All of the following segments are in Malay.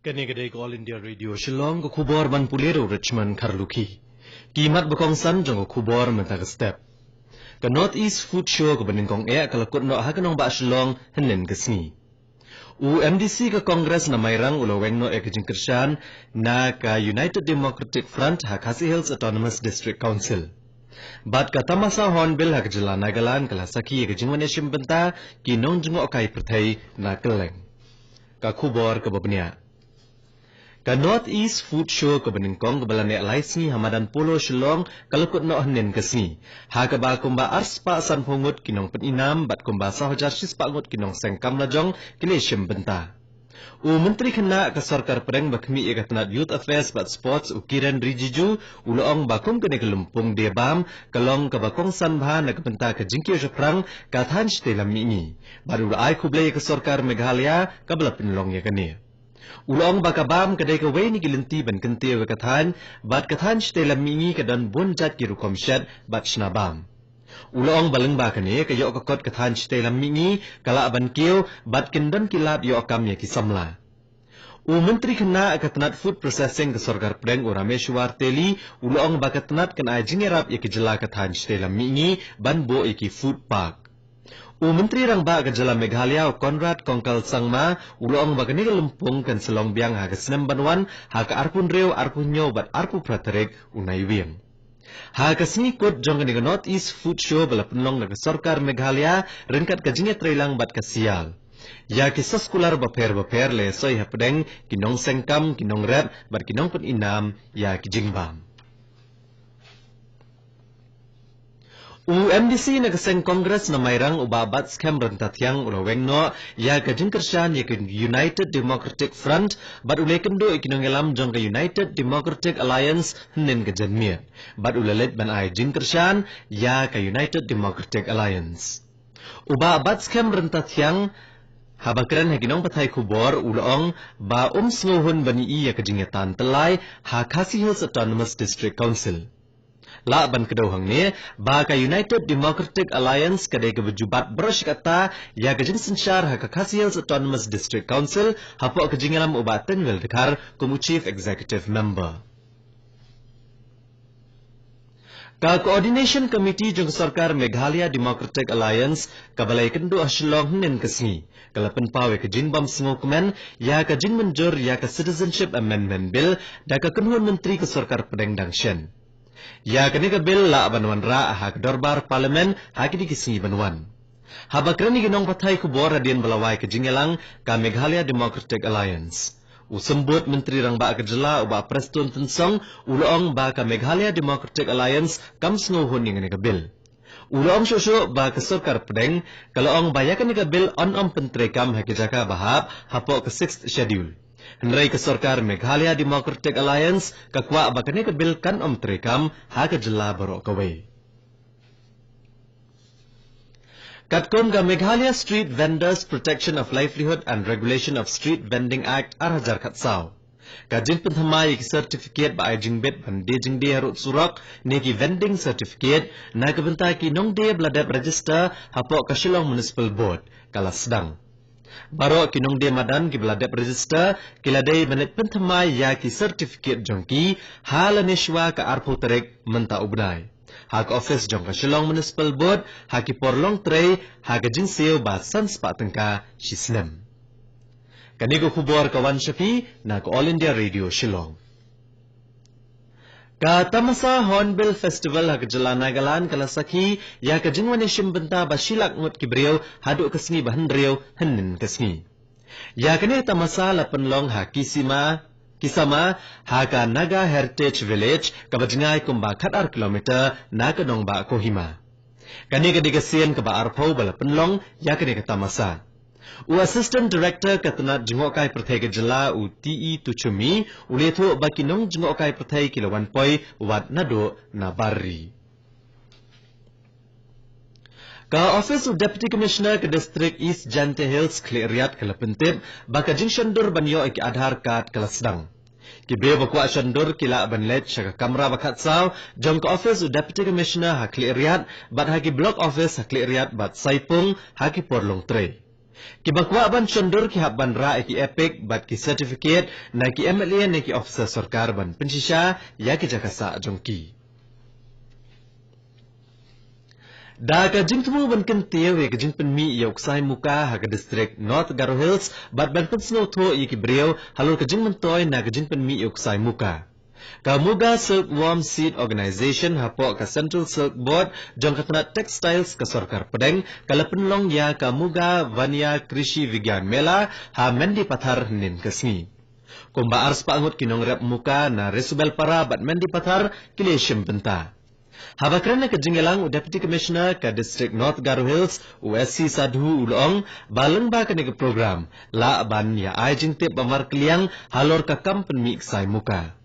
Kanegade All India Radio Shillong ko khubor ban pulero Richmond Karluki. Kimat bakongsan jong ko khubor mentag step. Ka North East Food Show ko baningkong kalakot no hakanong ba Shillong henen gesni. U MDC ka Congress na mayrang ulaweng no kajingkersyan na ka United Democratic Front ha Khasi Hills Autonomous District Council. Bat ka tamasa Hornbill ha kajala Nagaland kalasaki kajingwane shimbenta kinong jingo kai perthai na keleng. Ka khubor ka babnya. Ka North East Food Show ka baningkong ka balane laisni hamadan polo Shillong kalakot no hanen kasni. Ha ka ba kumba ars pa san pungut kinong peninam bat kumba sahajar sis pa ngut kinong sengkam na jong kileshim benta. U menteri kena ka sarkar pereng bakmi ikatanat Youth Affairs bat Sports u Kiran Rijiju uloong bakum kene kelumpung debam kalong ka bakong sanbha na kabenta ka jingkyo japrang ka than stelam ini. Baru ai kublay ka sarkar Meghalaya ka bala pinlong ya kene. Ulong bakabam kadai ka way ni gilinti ban kenti wa kathan bat kathan stelam mingi kadan bonjat ki rukom shed bat shnabam. Ulong balang ba kane kayo kakot kathan stelam mingi kala ban kiyo bat kindan kilab yo akam ya kisamla. U menteri kena katanat food processing ka sarkar preng u Rameshwar Teli ulong bakatanat kan ay jingerap ya kijela kathan stelam mingi ban bo iki food park. U menteri rang ba kajala Meghalaya u Conrad Kongkal Sangma ulong ba kani lumpung kan selong biang ha kasnem banwan ha ka arpun reu arpun nyo bat arpu praterek unai wiang. Ha kasni kot jong kani North East Food Show bala penlong na sarkar Meghalaya ringkat kajinge trailang bat kasial. Ya kisah skular baper le soy ha pedeng kinong sengkam kinong red bat kinong pen inam ya kijingbam. U MDC na kaseng Congress na mayrang ubabat scam rentatyang ulaweng no ya kajingkersyan ya United Democratic Front bat ulekendo ikinongelam jong ka United Democratic Alliance henen kajanmir bat ulalet ban ay jingkersyan ya ka United Democratic Alliance. Ubabat scam rentatyang habakran haginong patay kubor ulong ba sngohon bani iya kajingetan telai ha Khasi Hills Autonomous District Council. La ban kedauhang ni ba ka United Democratic Alliance kadai ke berjubat berosh kata ya kajing sensyar ha ka Khasi Hills Autonomous District Council hapo kajingalam ubatan wel dekar kumu Chief Executive Member. Ka Coordination Committee jong sarkar Meghalaya Democratic Alliance kabalai kendo Shillong henen kasni kalapan pawe kajinbam sngokmen ya kajing menjur ya ka Citizenship Amendment Bill da ka kenhuan menteri ke sarkar pedeng dangshen. Ya kani ka bil la banwan ra ha dorbar parlimen ha kini kisni banwan. Ha bakrani ginong patay kubor radian balawai ka jingelang ka Meghalaya Democratic Alliance. Usembut menteri rang ba kajela u ba Preston Tensong uloong ba ka Meghalaya Democratic Alliance kam sngohon ning ka bil. Uloong shosho ba ka sarkar pedeng kalaong bayakan ka bil on pentrekam ha kijaka bahab hapo ka 6th schedule. Henry ka sarkar Meghalaya Democratic Alliance kakwa bakane ka bil kan trekam ha ka jela baro kaway. Katkom ka Meghalaya Street Vendors Protection of Livelihood and Regulation of Street Vending Act arhajar katsaw. Kajin penthamay ki certificate ba ay jingbet ban de jingde harut surak ne ki vending certificate na kabenta ki nong de bladap register hapo ka Shillong Municipal Board kala sedang. Baro kinong de madan ki bladap register kiladai menit penthamay ya ki certificate jongki halaneshwa ka arpo terek menta ubnai. Ha ka office jong ka Shillong Municipal Board ha ki porlong tray ha ka jinseo ba sans pa tengka shisnem. Kanigo kubor kawan Shafi na ka All India Radio Shillong. Ka tamasa Hornbill Festival ha kajala Nagaland kalasaki ya ka jingwane shimbenta ba shilak ngut kibriyo hadu kasni bahan riyo henin kasni. Ya kani tamasa lapenlong ha Kisama ha ka Naga Heritage Village ka bajingay kumba 4 kilometer na ka nong ba Kohima. Kani ka digasien ka ba arpaw bala penlong ya kani ka tamasa. U Assistant Director katanat jingokai perthai ke jela u TE Tuchumi uletho bakinong jingokai perthai kilawan poi wat nado na barri. Ka Office of Deputy Commissioner ke District East Jante Hills Kleriat kalapentip baka jing shandur banyo iki Aadhaar card kalasdang. Kibe bakwa shandur kila banlet syaka kamera bakat saw jong ka Office of Deputy Commissioner ha Kleriat bat haki Block Office ha Kleriat bat Saipung haki porlong tray. Kibakwa ban chondur ki habban ra ki epic bat ki certificate na ki MLA na ki officer sarkar ban pensisha ya ki jakasa jongki. Da ka jingtmu ban kan tiyawe ka jingpen mi yok sai muka ha ka district North Garo Hills bat ban pensno tho ki breu halur ka jingmen toy na ka jingpen mi yok sai muka. Kamuga Silkworm Seed Organization hapok ka Central Silk Board jong katna textiles ka sarkar pedeng kalapen long ya Kamuga Vanya Krishi Vigyan Mela ha mendi pathar nin kasni. Kumba ars paangut kinong rep muka na resubel para bat mendi pathar kileshim benta. Habakran na kajingelang Deputy Commissioner ka District North Garo Hills USC Sadhu Ulong balang ba ka program la ban ya ay jingtip bamar kliang halor ka kampen mi ksai muka.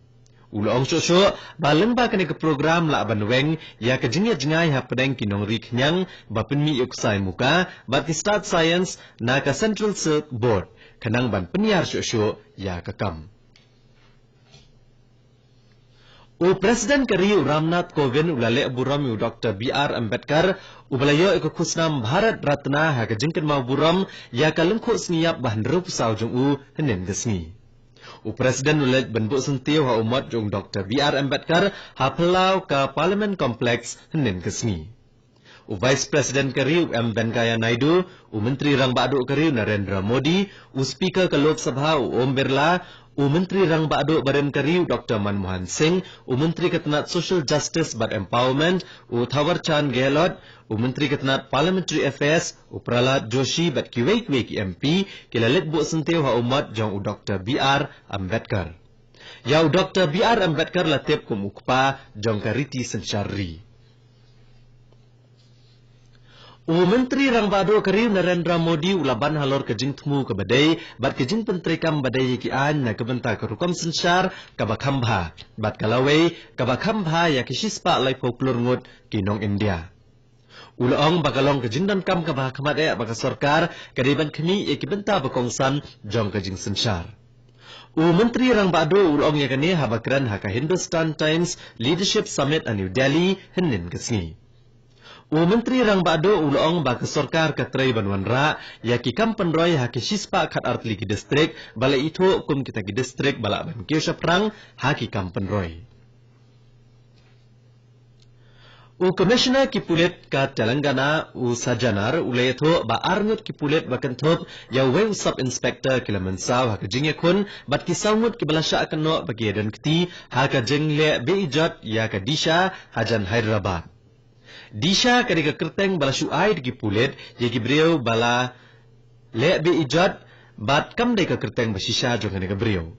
Ulong syo balang ba ka program la ban weng ya ka jingay ha pedeng kinong rik nyang bapin mi ksai muka bat ki start science na ka Central Silk Board kanang ban penyar syo ya ka kam. O President Kariu Ramnath Kovind ulale buram u Dr. B.R. Ambedkar ubalayo ikukusnam Bharat Ratna ha kajingkan mau buram ya kalengkho sniap bahan rup saw jong u henen gesni. O President ulale benbuk sentiu ha umat jong Dr. B.R. Ambedkar ha pelau ka Parliament Complex henen gesni. O Vice President Kariu M. Venkaya Naidu, o Menteri Rang Ba'du Kariu Narendra Modi, o Speaker ka Lok Sabha o Om Birla, o Menteri Rang Ba'du Badan Kariu Dr. Manmohan Singh, o Menteri Ketenat Social Justice but Empowerment, o Thawar Chand Gehlot, o Menteri Ketenat Parliamentary Affairs, o Prahlad Joshi bat kiwei-kiwei ki MP, kilalit bu sentiu ha umat jong o Dr. B.R. Ambedkar. Ya o Dr. B.R. Ambedkar latip kum ukpa jong kariti sensyari. O Menteri Rang Ba'du Kariu Narendra Modi ulaban halor kejing temu ke badai bat kejing pentrikam badai ki an na kebenta ke rukam sensyar ke bakhambha bat kalawai ke bakhambha ya kisispa lai folklor ngut kinong India. Ulong bakalong kejing dan kam ke bakhmat e baka sarkar kadiban kini e kibenta bakongsan jong kejing sensyar. O Menteri Rang Ba'du ulong ya kini habakran ha ka Hindustan Times Leadership Summit a New Delhi henin kesni. O Menteri Rang Ba'du ulong ba ke sarkar ka tray banwan ra ya ki kampen roy ha ki sispa khat artli ki district bala itho kum kita ki district bala ban ki saprang ha ki kampen roy. O Commissioner ki pulit ka Telangana o Sajanar ulayatho ba arngut ki pulit bakanthop ya weng sub inspector kilamansaw ha ka jingya kun bat ki sawngut ki balasya kanno bagi dan kti ha ka jingle be ijat ya ka Disha hajan Hyderabad. Disha kadika kerteng bala syuai di pulit ya gibreu bala le be ijat bat kam de ka kerteng basisha jong kadika breu.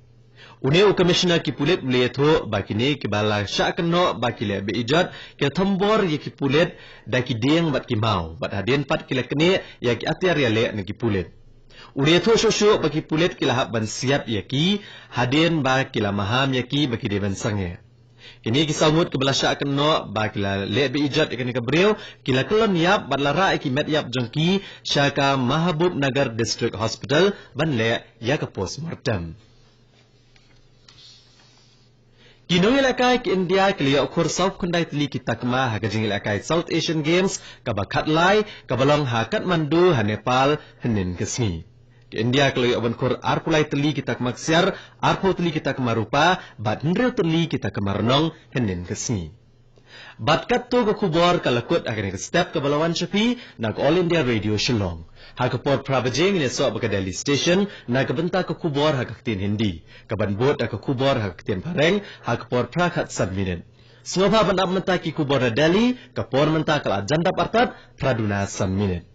Uneu Commissioner ki pulit melihatho bakini ki bala syak keno baki le be ijat ke thambor ya ki pulit da ki deng bat ki mau bat hadien pat ki lekne ya ki atiar ya le ne ki pulit. Uneu sosyo baki pulit ki lahap ban siap ya ki hadien ba ki la maham ya ki baki devan sange. Kini kisah mut ke belasya kena bakila le be ijat ikan ke breu kila kelon yap badlara ki met yap jongki syaka Mahabub Nagar District Hospital ban le ya ke postmortem. Kinong ilakai ki India kiliya ukur South Kundai tili kita kema ha kajing ilakai South Asian Games kabakat lai kabalong ha Kathmandu ha Nepal henin kesni. Ki India kiliya ukur arpulai tili kita kemaksiar arpo tili kita kemarupa bat nreu tili kita kemarnong henin kesni. Bat katto ke kubor kalakut akan ke step ke balawan Shafi na ke All India Radio Shillong. Ha ke port Pravajeng ni sok ke Delhi Station na ke benta ke kubor ha ke tin Hindi. Ke ban bot ke kubor ha ke tin Pareng ha ke port Prakhat 7 minit. Semua bandap menta ki kubor Delhi ke port menta ke Jandap Artat Praduna 7 minit.